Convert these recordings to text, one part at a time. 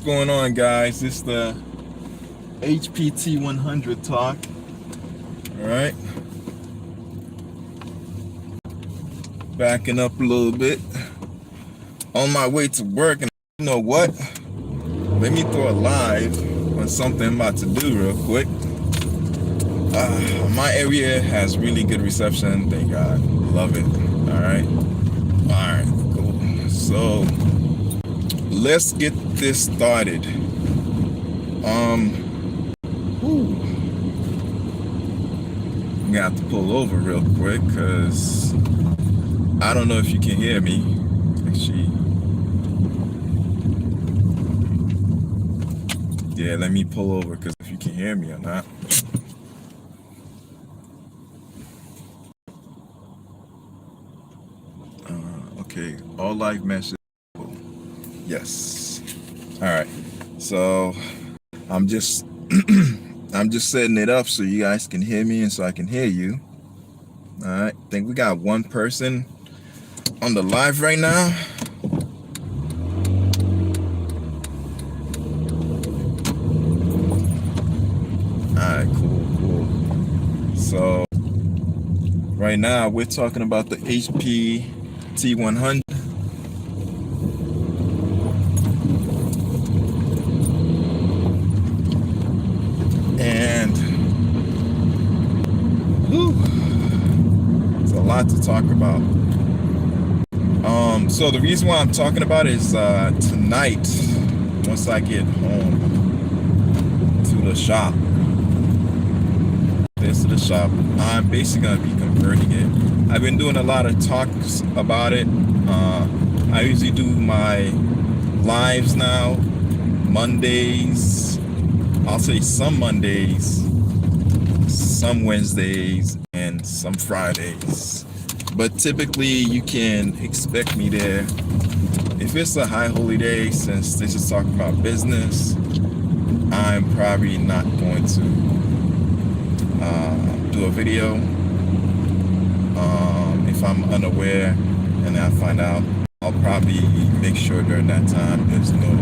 going on, guys? It's the HP T100 talk. All right, backing up a little bit on my way to work, and you know what? Let me throw a live on something I'm about to do real quick. My area has really good reception. Thank God, love it. All right, cool. So let's get this started. I'm gonna have to pull over real quick because I don't know if you can hear me. Actually, yeah, let me pull over because if you can hear me or not. Okay, all live message. Yes. All right. So I'm just I'm just setting it up so you guys can hear me and so I can hear you. All right. I think we got one person on the live right now. All right, cool. So right now we're talking about the HP T100. And it's a lot to talk about. So the reason why I'm talking about it is tonight, once I get home to the shop, I'm basically gonna be converting it. I've been doing a lot of talks about it. I usually do my lives now Mondays. I'll say some Mondays, some Wednesdays, and some Fridays. But typically you can expect me there. If it's a high holy day, since this is talking about business, I'm probably not going to do a video. If I'm unaware and I find out, I'll probably make sure during that time there's no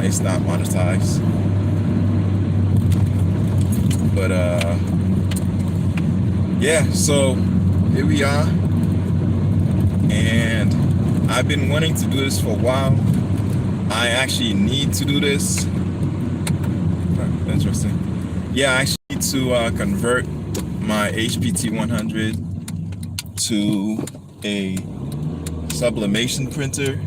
it's not monetized. But yeah, so here we are, and I've been wanting to do this for a while. I actually need to do this. Interesting. Yeah, I actually need to convert my HP T100 to a sublimation printer.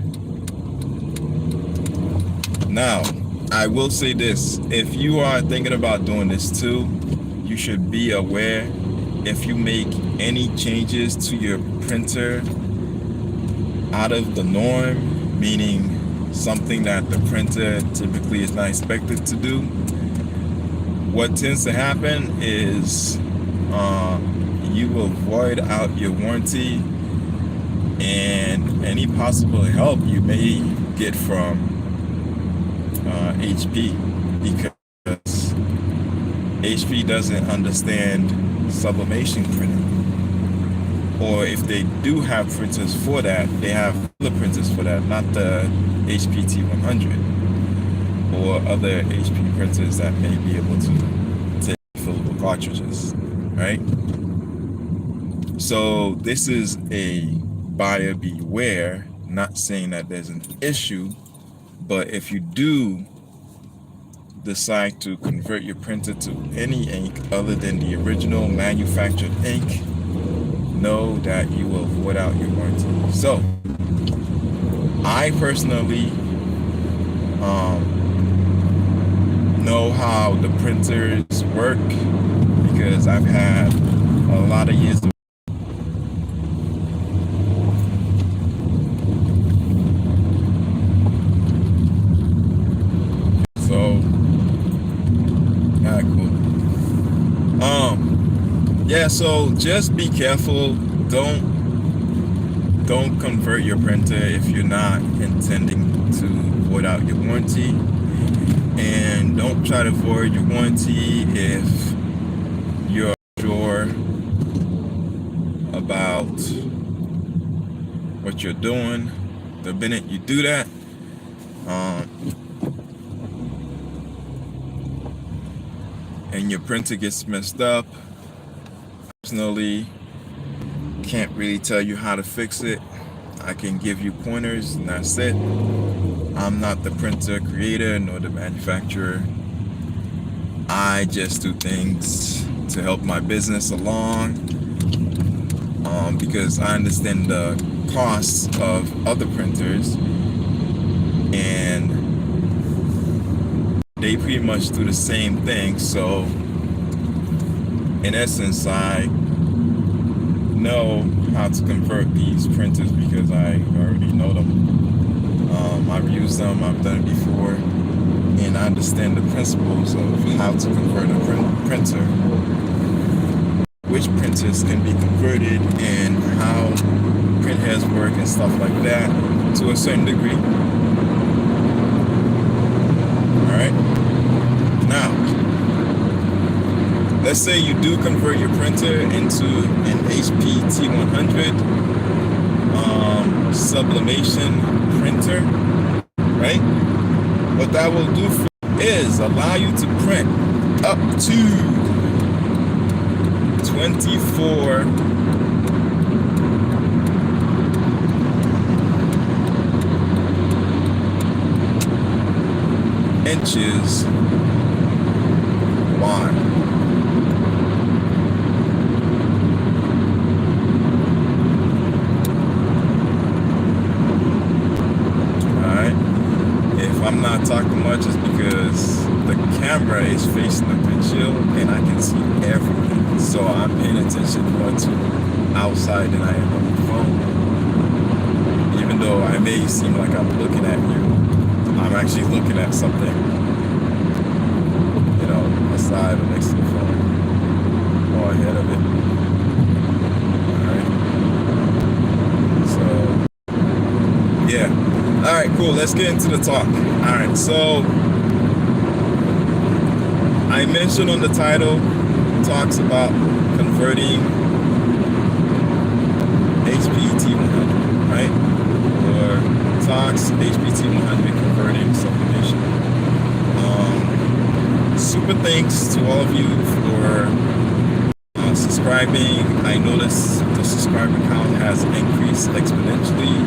Now, I will say this, if you are thinking about doing this too, you should be aware if you make any changes to your printer out of the norm, meaning something that the printer typically is not expected to do, what tends to happen is you will void out your warranty and any possible help you may get from HP, because HP doesn't understand sublimation printing, or if they do have printers for that, they have other printers for that, not the HP T100 or other HP printers that may be able to take refillable cartridges, right? So this is a buyer beware, not saying that there's an issue, but if you do decide to convert your printer to any ink other than the original manufactured ink, know that you will void out your warranty. So I personally know how the printers work because I've had a lot of years of yeah, so just be careful. Don't convert your printer if you're not intending to void out your warranty, and don't try to void your warranty if you're sure about what you're doing. The minute you do that, and your printer gets messed up, personally can't really tell you how to fix it. I can give you pointers and that's it. I'm not the printer creator nor the manufacturer. I just do things to help my business along, because I understand the costs of other printers, and they pretty much do the same thing. So in essence, I know how to convert these printers because I already know them. I've used them, I've done it before, and I understand the principles of how to convert a printer, which printers can be converted, and how printheads work and stuff like that to a certain degree. Alright, now let's say you do convert your printer into an HP T100 sublimation printer, right? What that will do for you is allow you to print up to 24 inches wide. I'm not talking much is because the camera is facing the windshield and I can see everything. So I'm paying attention more to outside than I am on the phone. Even though I may seem like I'm looking at you, I'm actually looking at something, you know, aside or next to the phone or ahead of it. Alright. So, yeah. All right, cool. Let's get into the talk. All right, so I mentioned on the title, talks about converting HP T100, right? Or talks HP T100 converting sublimation. Super thanks to all of you for subscribing. I noticed the subscriber count has increased exponentially,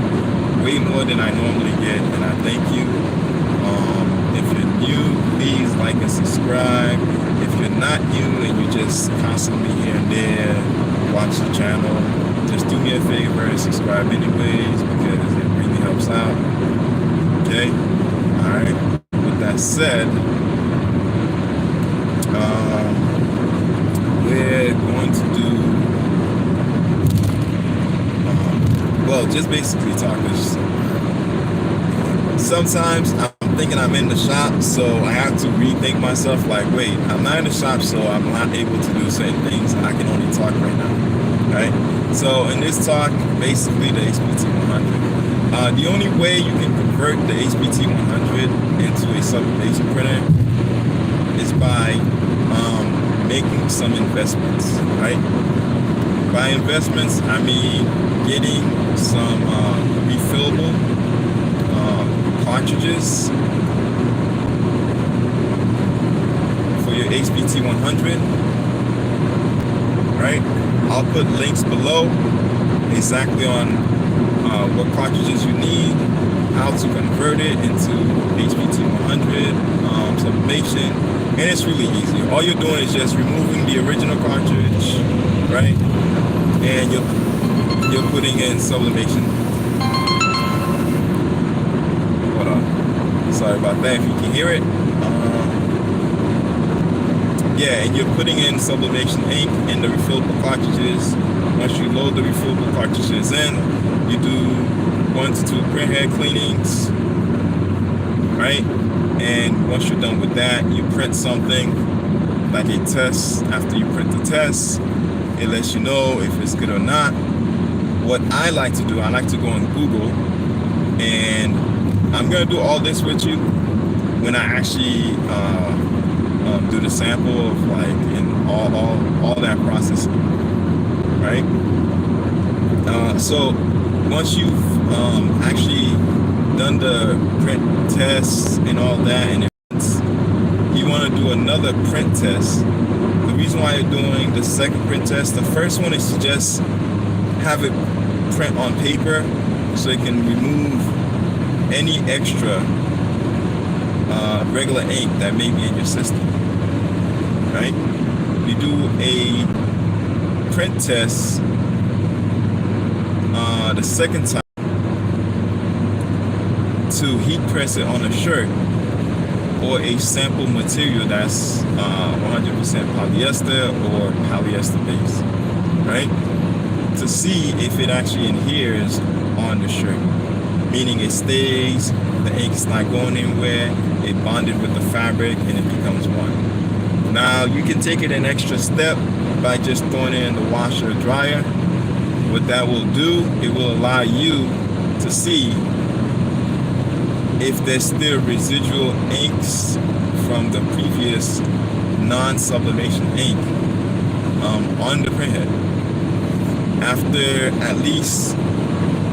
way more than I normally get, and I thank you. If you're new, please like and subscribe. If you're not new and you just constantly here and there watch the channel, just do me a favor and subscribe anyways, because it really helps out. Okay? Alright. With that said, we're going to do well, just basically talking. Sometimes I'm thinking I'm in the shop, so I have to rethink myself, like, wait, I'm not in the shop, so I'm not able to do certain things. I can only talk right now, right? So in this talk, basically the HPT100. The only way you can convert the HPT100 into a sublimation printer is by making some investments, right? By investments, I mean getting some refillable cartridges for your HPT100, right? I'll put links below exactly on what cartridges you need, how to convert it into HPT100 sublimation, and it's really easy. All you're doing is just removing the original cartridge, right? And you're putting in sublimation. Hold on. Sorry about that if you can hear it. Yeah, and you're putting in sublimation ink in the refillable cartridges. Once you load the refillable cartridges in, you do 1 to 2 printhead cleanings, right? And once you're done with that, you print something like a test. After you print the test, it lets you know if it's good or not. What I like to do, I like to go on Google, and I'm gonna do all this with you when I actually do the sample of like in all that process, right? So once you've actually done the print tests and all that, and you want to do another print test. The reason why you're doing the second print test, the first one is to just have it print on paper so it can remove any extra regular ink that may be in your system, right? You do a print test the second time to heat press it on a shirt or a sample material that's 100% polyester or polyester base, right? To see if it actually adheres on the shirt, meaning it stays, the ink's not going anywhere, it bonded with the fabric, and it becomes one. Now you can take it an extra step by just throwing it in the washer or dryer. What that will do, it will allow you to see if there's still residual inks from the previous non-sublimation ink on the printhead.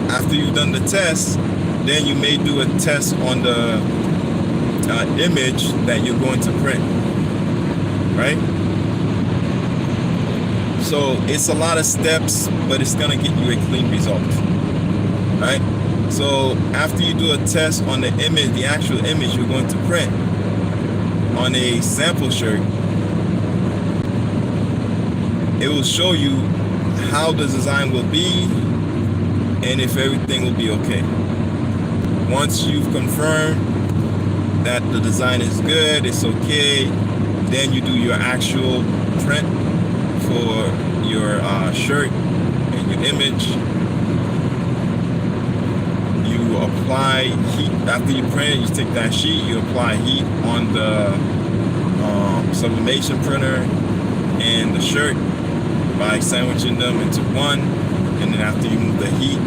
After you've done the test, then you may do a test on the image that you're going to print, right? So it's a lot of steps, but it's gonna get you a clean result, right? So after you do a test on the image, the actual image you're going to print on a sample shirt, it will show you how the design will be and if everything will be okay. Once you've confirmed that the design is good, it's okay, then you do your actual print for your shirt and your image. You apply heat after you print it. You take that sheet, you apply heat on the sublimation printer and the shirt by sandwiching them into one, and then after you move the heat,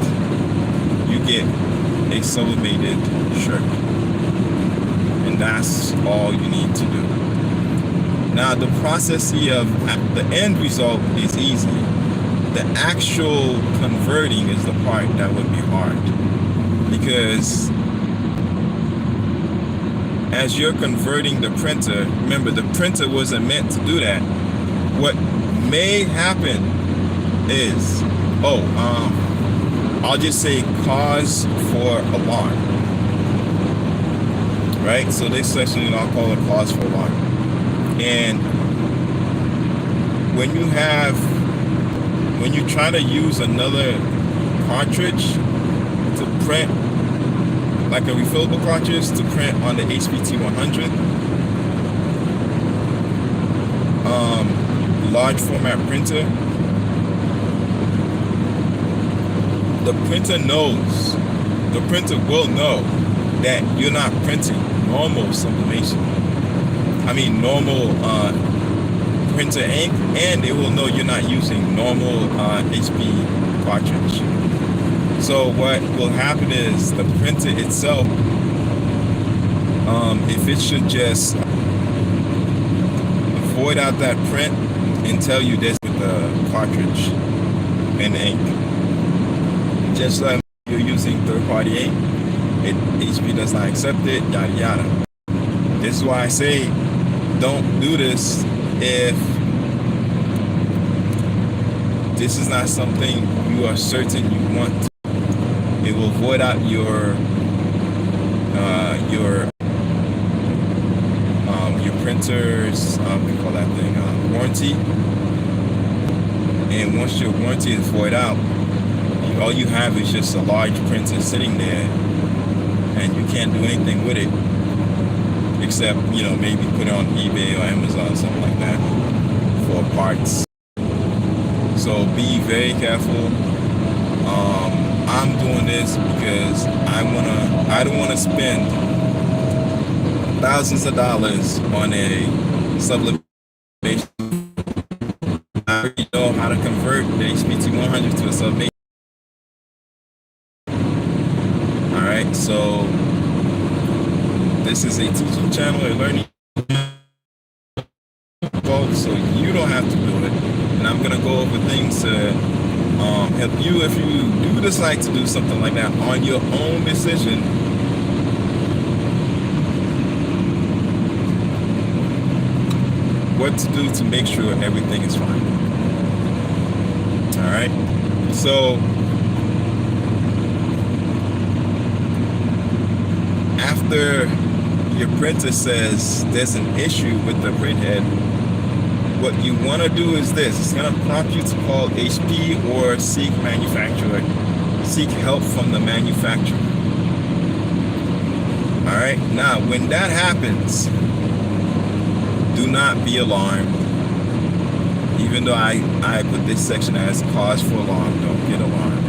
you get a sublimated shirt, and that's all you need to do. Now the process here of the end result is easy. The actual converting is the part that would be hard, because as you're converting the printer, remember the printer wasn't meant to do that. What may happen is, I'll just say cause for alarm, right? So this section I'll call it cause for alarm. And when you try to use another cartridge to print, like a refillable cartridge to print on the HP T100, large format printer, the printer will know that you're not printing normal sublimation. Normal printer ink, and it will know you're not using normal HP cartridge. So what will happen is the printer itself, if it should just void out that print and tell you this with the cartridge and the ink. Just like you're using third-party ink, HP does not accept it, yada yada. This is why I say don't do this if this is not something you are certain you want to. It will void out your printer's we call that thing warranty. And once your warranty is void out, all you have is just a large printer sitting there, and you can't do anything with it except, maybe put it on eBay or Amazon or something like that for parts. So be very careful. I'm doing this because I don't want to spend thousands of dollars on a sublimation. I already know how to convert the HP T100 to a sublimation. Alright, so this is a teaching channel, a learning channel, so you don't have to do it. And I'm gonna go over things to help you if you do decide to do something like that on your own decision. what to do to make sure everything is fine. All right. So after your printer says there's an issue with the printhead, what you want to do is this. It's going to prompt you to call HP or seek help from the manufacturer. All right. Now, when that happens, do not be alarmed. Even though I put this section as cause for alarm, don't get alarmed.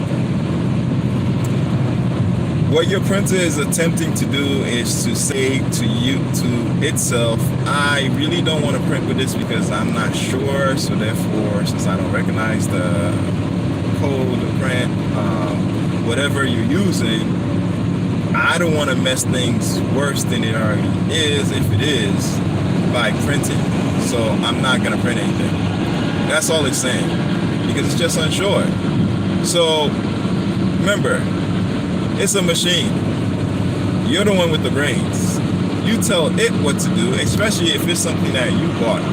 What your printer is attempting to do is to say to itself, I really don't want to print with this because I'm not sure. So therefore, since I don't recognize the code, the print, whatever you're using, I don't want to mess things worse than it already is, if it is, by printing. So I'm not going to print anything. That's all it's saying, because it's just unsure. So remember, it's a machine. You're the one with the brains. You tell it what to do, especially if it's something that you bought.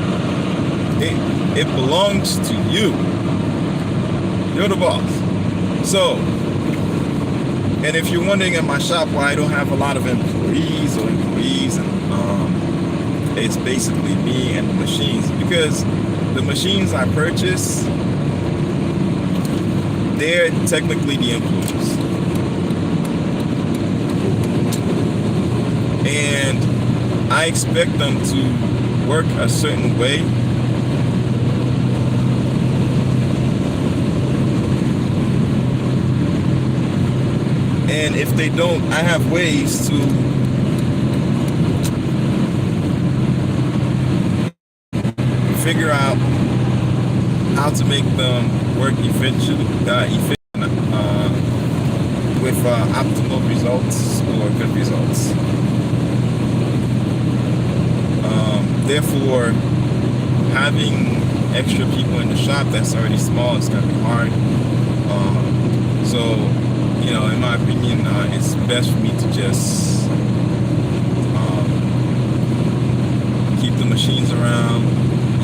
It belongs to you. You're the boss. So, and if you're wondering at my shop why I don't have a lot of employees, and it's basically me and the machines, because the machines I purchase, they're technically the employees. And I expect them to work a certain way. And if they don't, I have ways to figure out how to make them work efficient with optimal results or good results. Therefore, having extra people in the shop that's already small is going to be hard. So, in my opinion, it's best for me to just keep the machines around,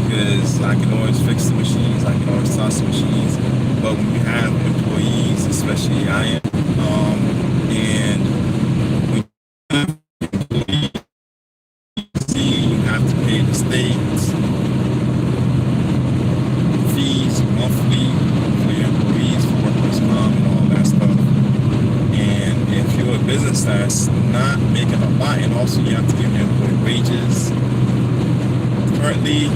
because I can always fix the machines, I can always toss the machines. But when you have employees, especially I am, and when you have employees, you have to pay the state fees monthly for your employees, for workers' comp and all that stuff. And if you're a business that's not making a lot, and also you have to give your employee wages. Currently,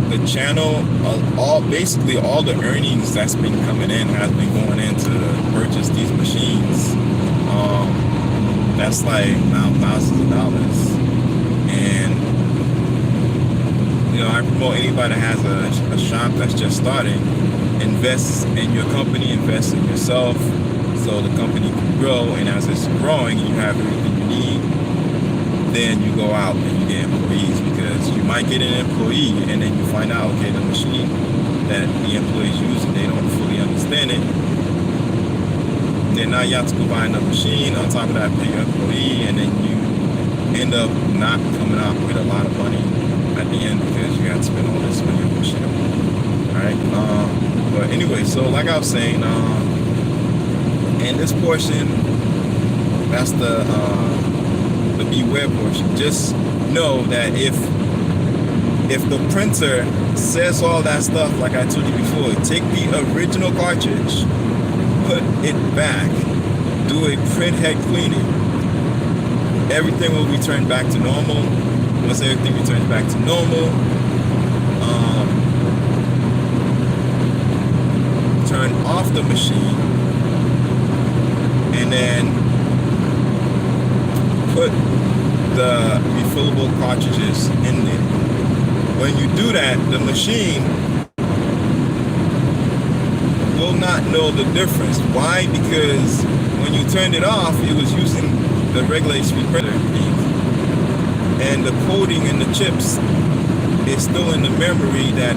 the channel, basically all the earnings that's been coming in has been going in to purchase these machines. That's like now thousands of dollars. And I promote anybody that has a shop that's just starting, invest in your company, invest in yourself, so the company can grow. And as it's growing, you have everything you need. Then you go out and you get employees, because you might get an employee and then you find out, okay, the machine that the employees use, and they don't fully understand it. Then now you have to go buy another machine. On top of that, pay your employee, and then you end up not coming out with a lot of money at the end, because you got to spend all this money on the machine. All right. But anyway, so like I was saying, in this portion, that's the beware portion. Just know that if the printer says all that stuff, like I told you before, take the original cartridge, put it back, do a printhead cleaning, everything will return back to normal. Once everything returns back to normal, turn off the machine, and then put the refillable cartridges in there. When you do that, the machine will not know the difference. Why? Because when you turned it off, it was using the regular HP printer ink, and the coding in the chips is still in the memory that,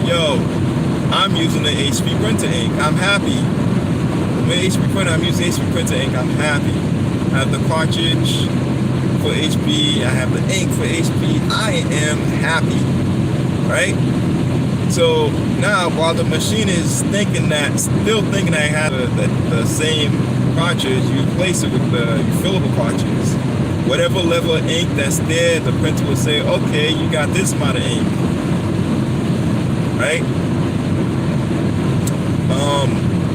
I'm using the HP printer ink, I'm happy. My HP printer, I'm using HP printer ink, I'm happy. I have the cartridge for HP, I have the ink for HP, I am happy, right? So now, while the machine is still thinking that it has the same cartridge, you replace it with the refillable cartridge. Whatever level of ink that's there, the printer will say, okay, you got this amount of ink, right?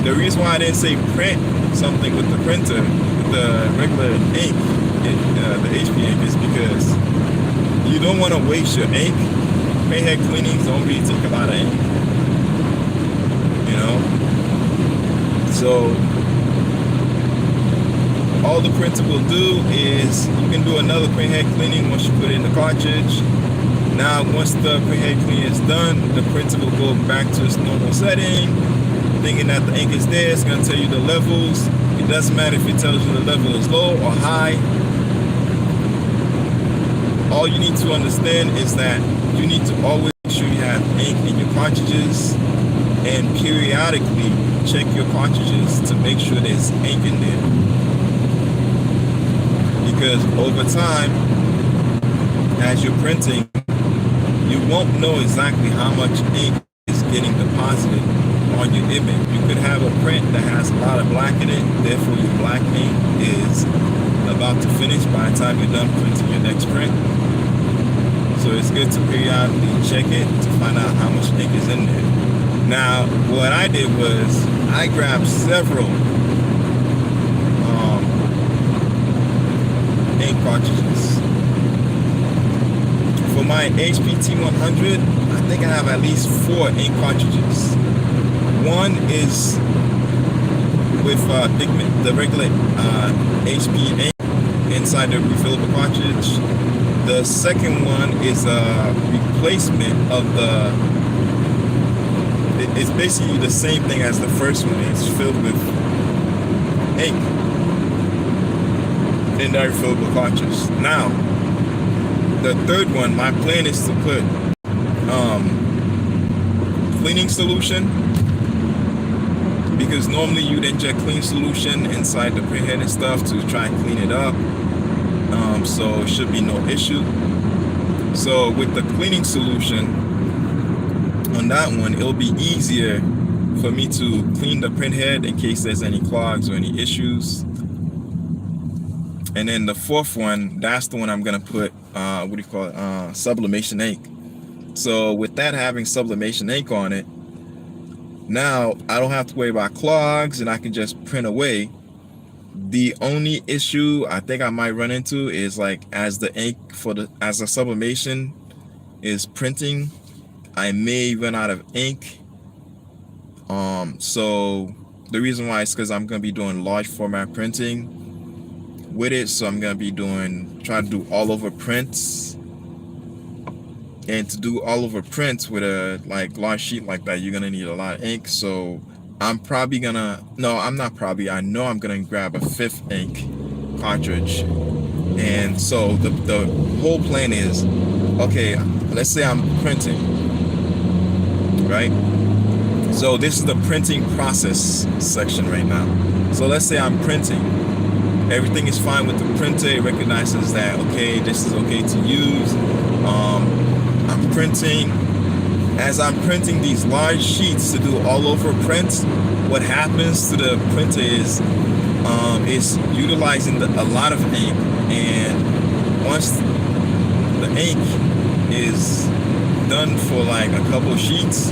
The reason why I didn't say print something with the printer, with the regular ink, the HP ink, is because you don't want to waste your ink. Printhead cleanings don't really take a lot of ink, you know? So all the printer will do is you can do another printhead cleaning once you put it in the cartridge. Now, once the printhead cleaning is done, the printer will go back to its normal setting, thinking that the ink is there. It's going to tell you the levels. It doesn't matter if it tells you the level is low or high. All you need to understand is that you need to always make sure you have ink in your cartridges, and periodically check your cartridges to make sure there's ink in there. Because over time, as you're printing, you won't know exactly how much ink is getting deposited on your image. You could have a print that has a lot of black in it, therefore your black ink is about to finish by the time you're done printing your next print. So it's good to periodically check it to find out how much ink is in there. Now, what I did was I grabbed several ink cartridges. For my HP T100, I think I have at least 4 ink cartridges. One is with the regular HP ink inside the refillable cartridge. The second one is a replacement of it's basically the same thing as the first one. It's filled with ink in the refillable cartridge. Now, the third one, my plan is to put cleaning solution, because normally you'd inject clean solution inside the printhead and stuff to try and clean it up. So it should be no issue. So with the cleaning solution on that one, it'll be easier for me to clean the printhead in case there's any clogs or any issues. And then the fourth one, that's the one I'm gonna put sublimation ink. So with that having sublimation ink on it, now I don't have to worry about clogs and I can just print away. The only issue I think I might run into is like as the ink as the sublimation is printing, I may run out of ink. So the reason why is because I'm gonna be doing large format printing with it, so I'm gonna be try to do all over prints. And to do all over prints with a large sheet like that, you're gonna need a lot of ink. So I'm probably gonna, no, I'm not probably, I know I'm gonna grab a 5th ink cartridge. And so the whole plan is, okay, let's say I'm printing, right? So this is the printing process section right now. So let's say I'm printing. Everything is fine with the printer. It recognizes that, okay, this is okay to use. I'm printing. As I'm printing these large sheets to do all over prints, what happens to the printer is it's utilizing a lot of ink. And once the ink is done for like a couple sheets,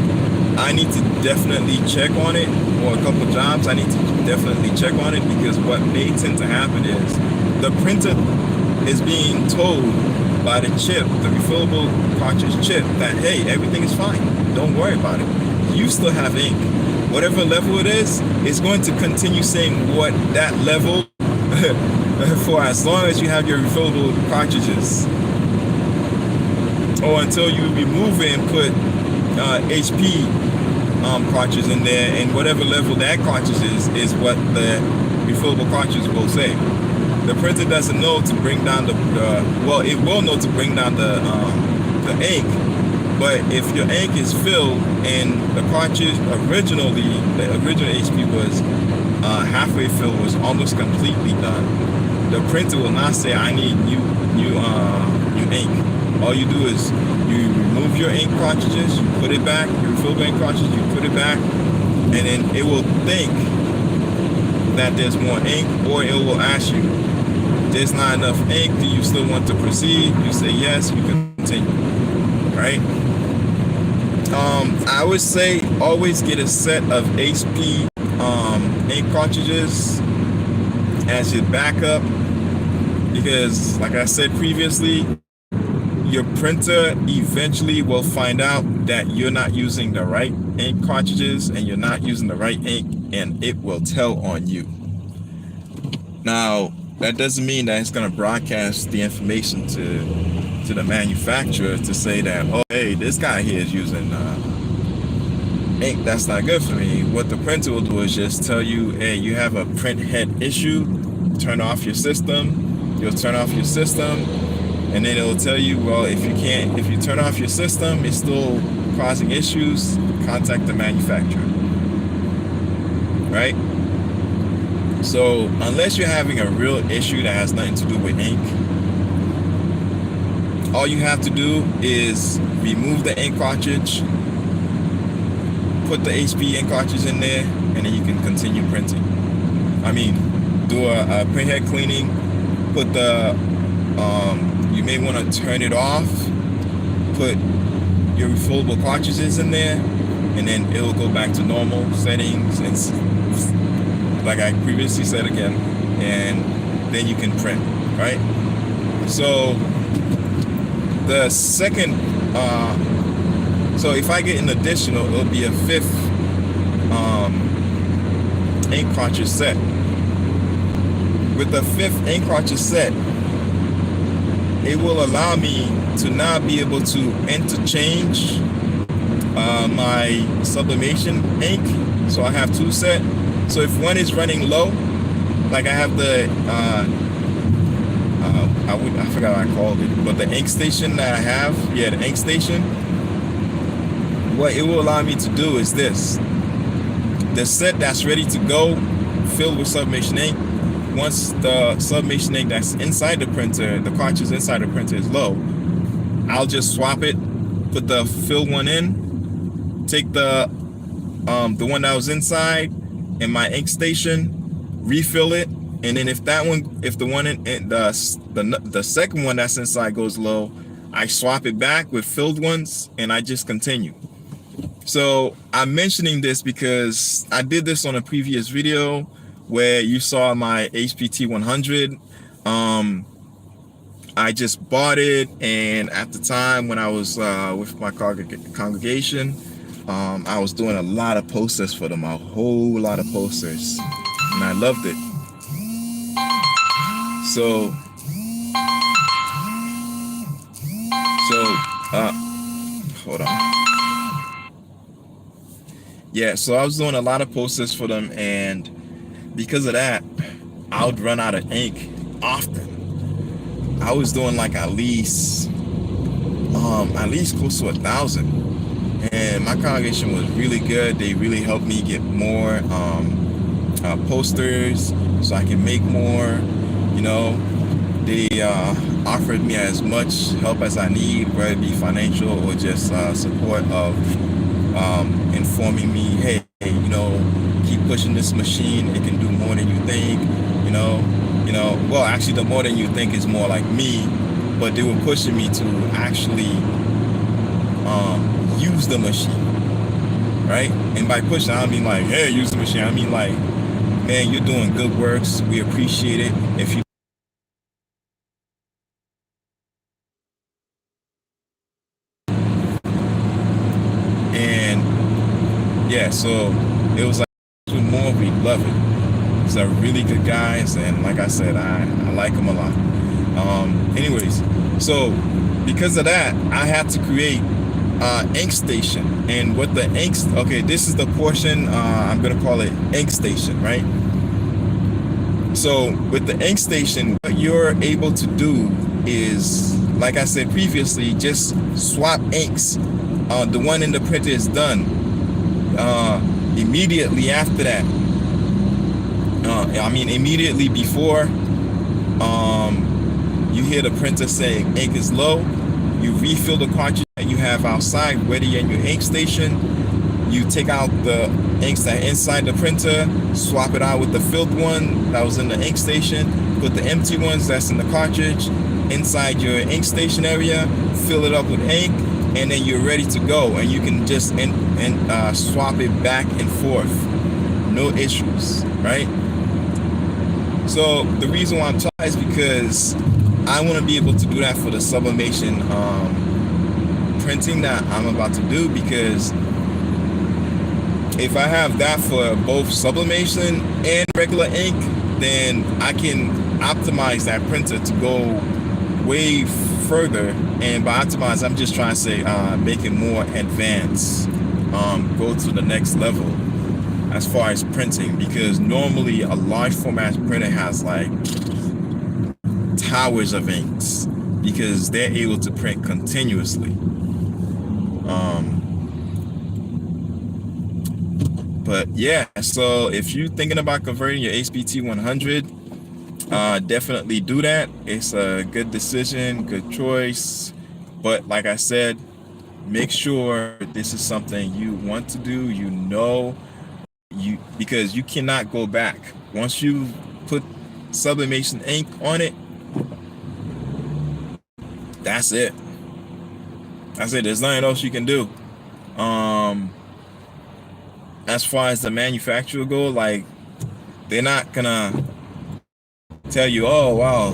I need to definitely check on it, or a couple jobs, I need to definitely check on it, because what may tend to happen is the printer is being told by the chip, the refillable cartridge chip, that hey, everything is fine, don't worry about it. You still have ink. Whatever level it is, it's going to continue saying what that level for as long as you have your refillable cartridges, or until you remove it and put HP cartridge in there, and whatever level that cartridge is what the refillable cartridge will say. The printer doesn't know to bring down well, it will know to bring down the ink, but if your ink is filled and the cartridge originally, the original HP was halfway filled, was almost completely done, the printer will not say I need new ink. All you do is you remove your ink cartridges, you put it back, your refillable ink cartridge, you put it back, and then it will think that there's more ink, or it will ask you, there's not enough ink, do you still want to proceed? You say yes, you continue, right? I would say always get a set of HP ink cartridges as your backup, because like I said previously, your printer eventually will find out that you're not using the right ink cartridges and you're not using the right ink, and it will tell on you. Now, that doesn't mean that it's going to broadcast the information to the manufacturer to say that, oh, hey, this guy here is using ink that's not good for me. What the printer will do is just tell you, hey, you have a print head issue, turn off your system. You'll turn off your system, and then it'll tell you, well, if you turn off your system, it's still causing issues, contact the manufacturer, right? So unless you're having a real issue that has nothing to do with ink, all you have to do is remove the ink cartridge, put the HP ink cartridge in there, and then you can continue printing. I mean, do a printhead cleaning, put the, you may want to turn it off, put your refillable cartridges in there, and then it will go back to normal settings, and like I previously said again, and then you can print, right? So the second, so if I get an additional, it'll be a 5th ink cartridge set. With the 5th ink cartridge set, it will allow me to now be able to interchange my sublimation ink. So I have 2 sets. So if one is running low, like I have the I forgot what I called it, but the ink station that I have, yeah, the ink station, what it will allow me to do is this: the set that's ready to go, filled with sublimation ink, once the sublimation ink that's inside the printer, the cartridge inside the printer is low, I'll just swap it, put the filled one in, take the one that was inside in my ink station, refill it, and then if the one in the second one that's inside goes low, I swap it back with filled ones, and I just continue. So I'm mentioning this because I did this on a previous video where you saw my HP T100. I just bought it, and at the time when I was with my congregation, I was doing a lot of posters for them, a whole lot of posters, and I loved it. So hold on. Yeah, so I was doing a lot of posters for them, and because of that, I would run out of ink often. I was doing like at least close to 1,000, and my congregation was really good. They really helped me get more posters so I can make more. You know, they offered me as much help as I need, whether it be financial or just support of informing me, hey, you know, keep pushing this machine, it can do more than you think, you know, well, actually the more than you think is more like me, but they were pushing me to actually use the machine, right? And by pushing, I don't mean like, hey, use the machine. I mean like, man, you're doing good works, we appreciate it. If you yeah, so it was like more, we love it. These are really good guys, and like I said, I like them a lot. Anyways, so because of that, I had to create ink station. And what the inks, okay, this is the portion, I'm gonna call it ink station, right? So with the ink station, what you're able to do is, like I said previously, just swap inks. The one in the printer is done. Immediately after that, immediately before, you hear the printer saying ink is low, You refill the cartridge that you have outside, whether you're in your ink station. You take out the inks that are inside the printer, swap it out with the filled one that was in the ink station, put the empty ones that's in the cartridge inside your ink station area, fill it up with ink, and then you're ready to go. And you can just swap it back and forth, no issues, right? So the reason why I'm talking is because I want to be able to do that for the sublimation printing that I'm about to do, because if I have that for both sublimation and regular ink, then I can optimize that printer to go way further. And by optimize, I'm just trying to say make it more advanced, go to the next level as far as printing, because normally a large format printer has like towers of inks because they're able to print continuously. But yeah, so if you're thinking about converting your HP T100, definitely do that. It's a good decision, good choice. But like I said, make sure this is something you want to do, because you cannot go back. Once you put sublimation ink on it, that's it. That's it. There's nothing else you can do. As far as the manufacturer go, like, they're not gonna tell you, oh wow,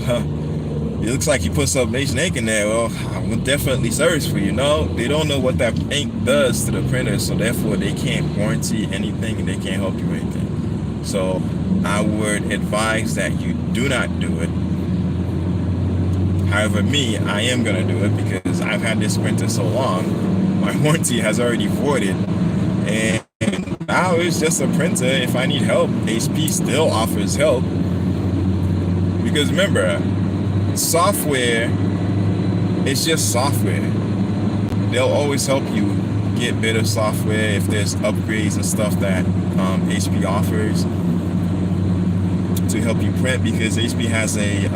it looks like you put sublimation ink in there. Well, I will definitely service for you. No, they don't know what that ink does to the printer, so therefore they can't warranty anything and they can't help you with anything. So I would advise that you do not do it. However, me, I am gonna do it because I've had this printer so long, my warranty has already voided, and now it's just a printer. If I need help, HP still offers help. Because remember, software is just software. They'll always help you get better software if there's upgrades and stuff that HP offers to help you print, because HP has an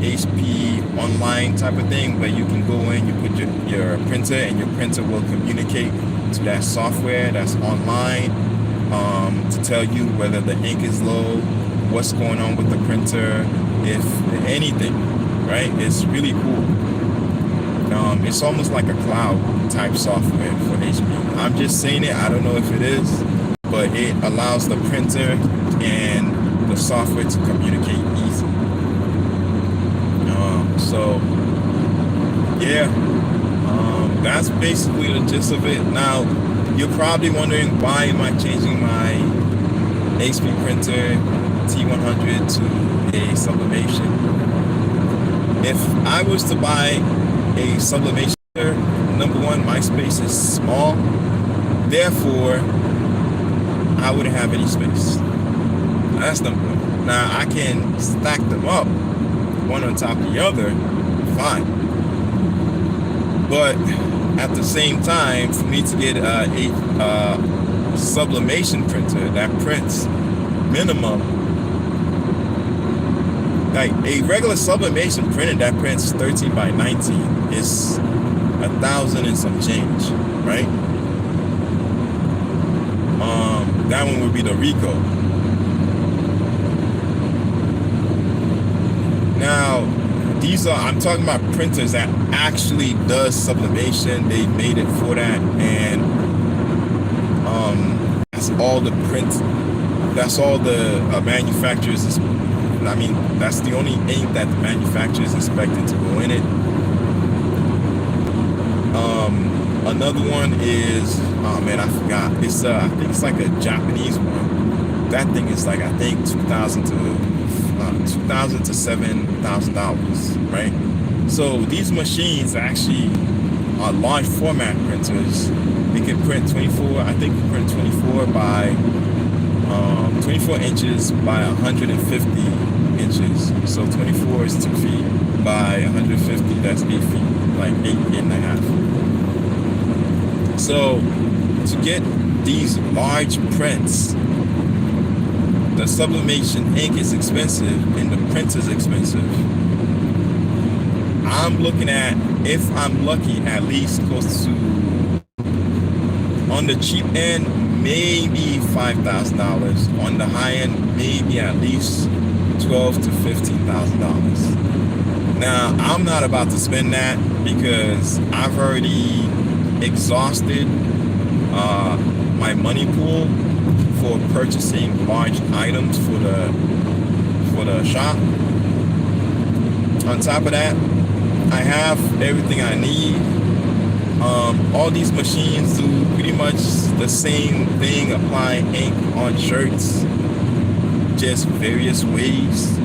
HP online type of thing where you can go in, you put your printer, and your printer will communicate to that software that's online to tell you whether the ink is low, what's going on with the printer, if anything, right? It's really cool. It's almost like a cloud type software for HP. I'm just saying it, I don't know if it is, but it allows the printer and the software to communicate easy. So yeah, that's basically the gist of it. Now, you're probably wondering, why am I changing my HP printer T100 to a sublimation? If I was to buy a sublimation printer, number one, my space is small, therefore I wouldn't have any space. That's number one. Now, I can stack them up one on top of the other, fine. But at the same time, for me to get a sublimation printer that prints minimum, like a regular sublimation printer that prints 13 by 19 is 1,000 and some change, right? That one would be the Rico. Now, I'm talking about printers that actually does sublimation. They made it for that, and that's all the manufacturers is, I mean, that's the only ink that the manufacturer is expected to go in it. Another one is, oh man, I forgot. It's I think it's like a Japanese one. That thing is like, I think $2,000 to $7,000, right? So these machines actually are large format printers. They can print 24, I think they print 24 by 24 inches by 150 inches. So 24 is 2 feet by 150, that's 8 feet, like 8.5. So to get these large prints, the sublimation ink is expensive and the print is expensive. I'm looking at, if I'm lucky, at least close to, on the cheap end, maybe $5,000. On the high end, maybe at least $12,000 to $15,000. Now, I'm not about to spend that because I've already exhausted my money pool for purchasing large items for the shop. On top of that, I have everything I need. All these machines do pretty much the same thing, apply ink on shirts, just various ways.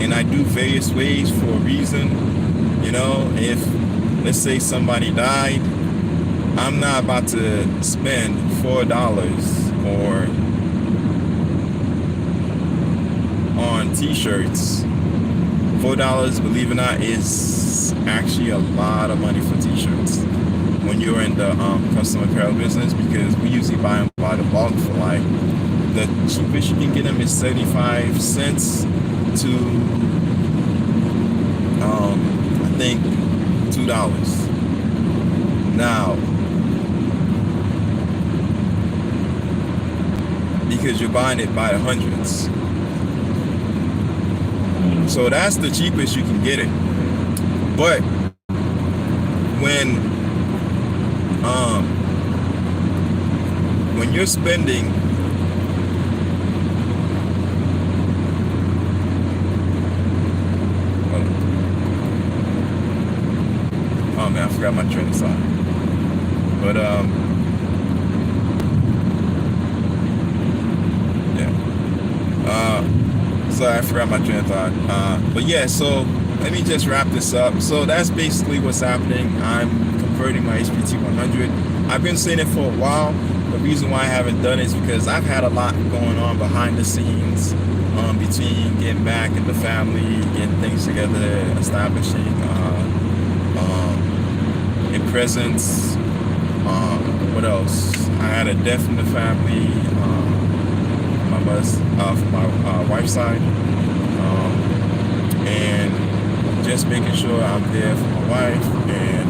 And I do various ways for a reason. You know, if, let's say somebody died, I'm not about to spend $4 or on t-shirts. $4, believe it or not, is actually a lot of money for t-shirts when you're in the custom apparel business, because we usually buy them by the bulk for, like, the cheapest you can get them is 75 cents to I think $2. Now, because you're buying it by the hundreds, so that's the cheapest you can get it. But when you're spending oh man, I forgot my train of thought. But sorry, I forgot my train of thought. But yeah, so let me just wrap this up. So that's basically what's happening. I'm converting my HP T100. I've been saying it for a while. The reason why I haven't done it is because I've had a lot going on behind the scenes, between getting back in the family, getting things together, establishing in presence. What else? I had a death in the family. From my wife's side, and just making sure I'm there for my wife and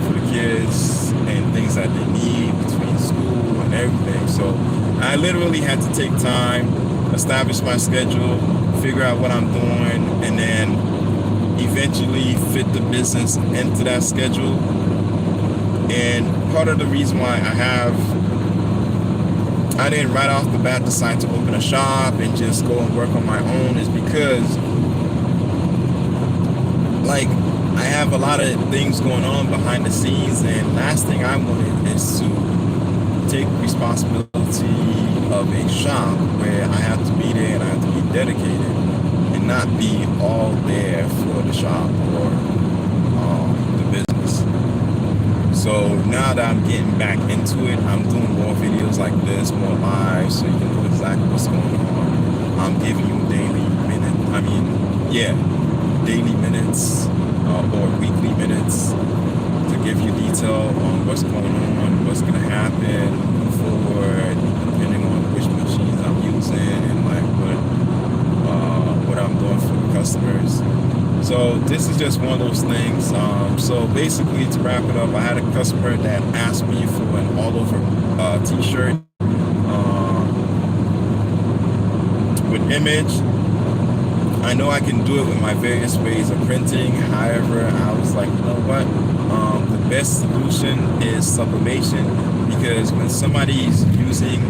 for the kids and things that they need between school and everything. So I literally had to take time, establish my schedule, figure out what I'm doing, and then eventually fit the business into that schedule. And part of the reason why I didn't right off the bat decide to open a shop and just go and work on my own is because, like, I have a lot of things going on behind the scenes, and last thing I wanted is to take responsibility of a shop where I have to be there and I have to be dedicated and not be all there for the shop or the business. So now that I'm getting back into it, I'm doing more videos like this, more live, so you can know exactly what's going on. I'm giving you daily minutes or weekly minutes to give you detail on what's going on, what's going to happen forward, depending on which machines I'm using and like what I'm doing for the customers. So this is just one of those things. So basically, to wrap it up, I had a customer that asked me for an all-over t-shirt with image. I know I can do it with my various ways of printing. However, I was like, you know what? The best solution is sublimation, because when somebody's using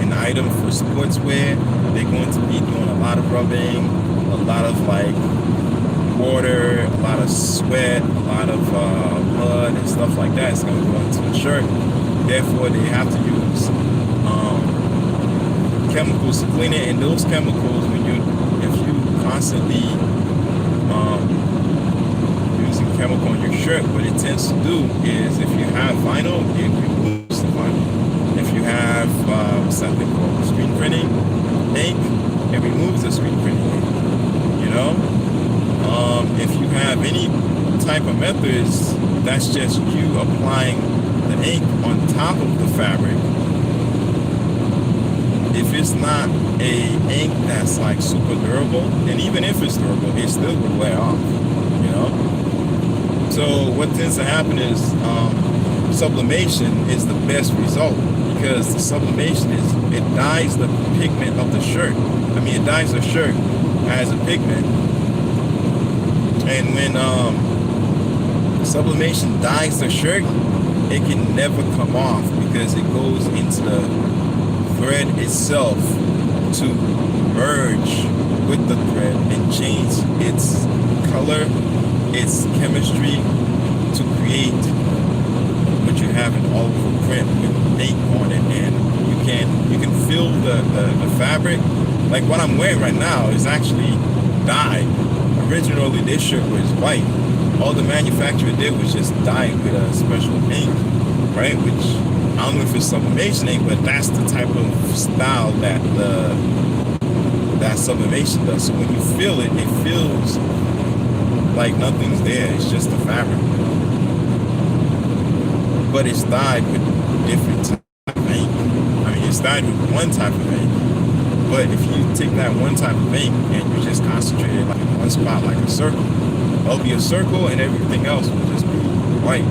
an item for sportswear, they're going to be doing a lot of rubbing, a lot of like water, a lot of sweat, a lot of blood and stuff like that. It's going to go into the shirt. Therefore, they have to use chemicals to clean it, and those chemicals, if you constantly using chemical on your shirt, what it tends to do is, if you have vinyl, it removes the vinyl. If you have something called screen printing ink, it removes the screen printing ink. You know, if you have any type of methods, that's just you applying the ink on top of the fabric. If it's not a ink that's like super durable, and even if it's durable, it still will wear off, you know? So what tends to happen is sublimation is the best result, because the sublimation it dyes the pigment of the shirt. I mean, it dyes the shirt as a pigment, and when sublimation dyes the shirt, it can never come off because it goes into the thread itself to merge with the thread and change its color, its chemistry, to create what you have in all over print with ink on it. And you can feel the fabric. Like what I'm wearing right now is actually dyed. Originally this shirt was white. All the manufacturer did was just dye it with a special ink, right? Which I don't know if it's sublimation ink, but that's the type of style that that sublimation does. So when you feel it, it feels like nothing's there. It's just the fabric, but it's dyed with different type of ink. I mean, it's dyed with one type of ink, but if you take that one type of ink and you just concentrate it like in one spot, like a circle, it'll be a circle and everything else will just be white,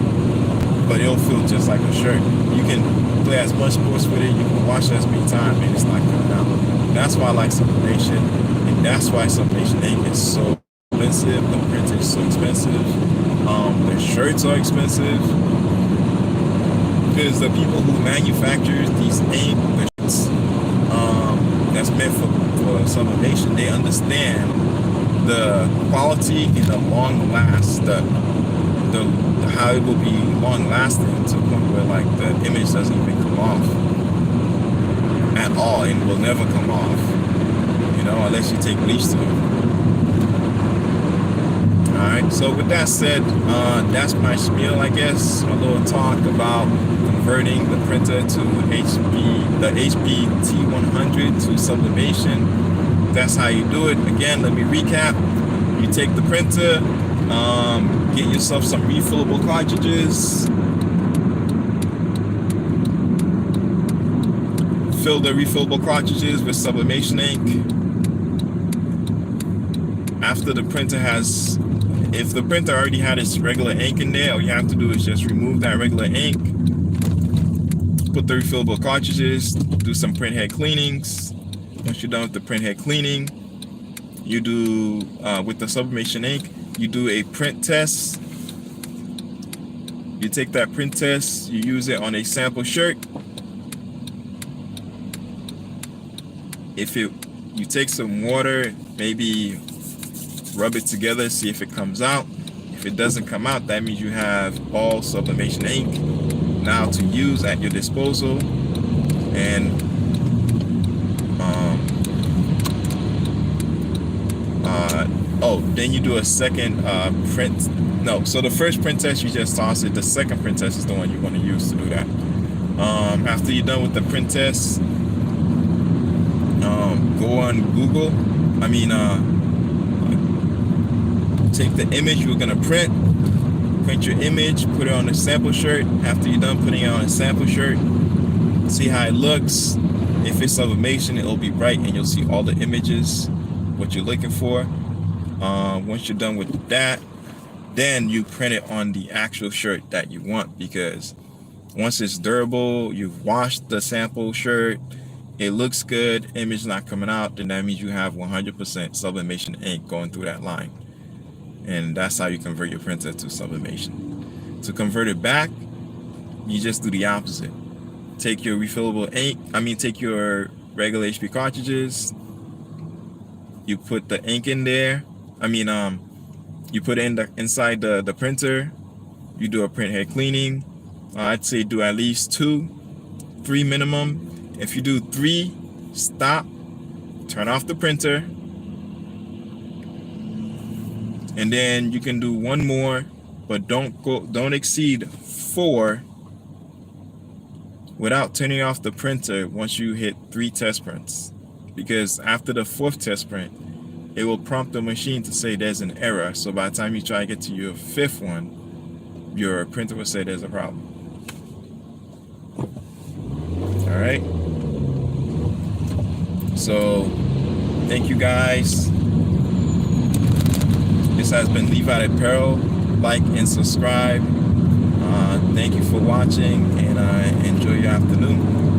but it'll feel just like a shirt. You can play as much sports with it, you can wash it as many times, and it's not coming out. That's why I like sublimation, and that's why sublimation ink is so expensive. The printer is so expensive. The shirts are expensive because the people who manufacture these ink, that's meant for sublimation, they understand the quality and the long last, how it will be long lasting to the point where like the image doesn't even come off at all, and will never come off, you know, unless you take bleach to it. Alright, so with that said, that's my spiel, I guess, a little talk about converting the printer to the HP T100 to sublimation. That's how you do it. Again, let me recap. You take the printer, get yourself some refillable cartridges, fill the refillable cartridges with sublimation ink. After the printer has, if the printer already had its regular ink in there, all you have to do is just remove that regular ink, put the refillable cartridges, do some printhead cleanings. Once you're done with the printhead cleaning, you do, with the sublimation ink, you do a print test. You take that print test, you use it on a sample shirt. You take some water, maybe rub it together, see if it comes out. If it doesn't come out, that means you have all sublimation ink now to use at your disposal. And then you do a second print. No, so the first print test, you just toss it. The second print test is the one you want to use to do that. After you're done with the print test, go on Google. Take the image you're gonna print your image, put it on a sample shirt. After you're done putting it on a sample shirt, see how it looks. If it's sublimation, it'll be bright and you'll see all the images, what you're looking for. Once you're done with that, then you print it on the actual shirt that you want, because once it's durable, you've washed the sample shirt, it looks good, image not coming out, then that means you have 100% sublimation ink going through that line. And that's how you convert your printer to sublimation. To convert it back, you just do the opposite. Take your refillable ink, take your regular HP cartridges, you put the ink in there, you put it inside the printer, you do a printhead cleaning. I'd say do at least 2, 3 minimum. If you do 3, stop, turn off the printer, and then you can do 1 more, but don't exceed 4 without turning off the printer once you hit 3 test prints, because after the 4th test print, it will prompt the machine to say there's an error. So by the time you try to get to your 5th one, your printer will say there's a problem. All right. So thank you guys. This has been Levi Apparel. like, and subscribe. Thank you for watching, and enjoy your afternoon.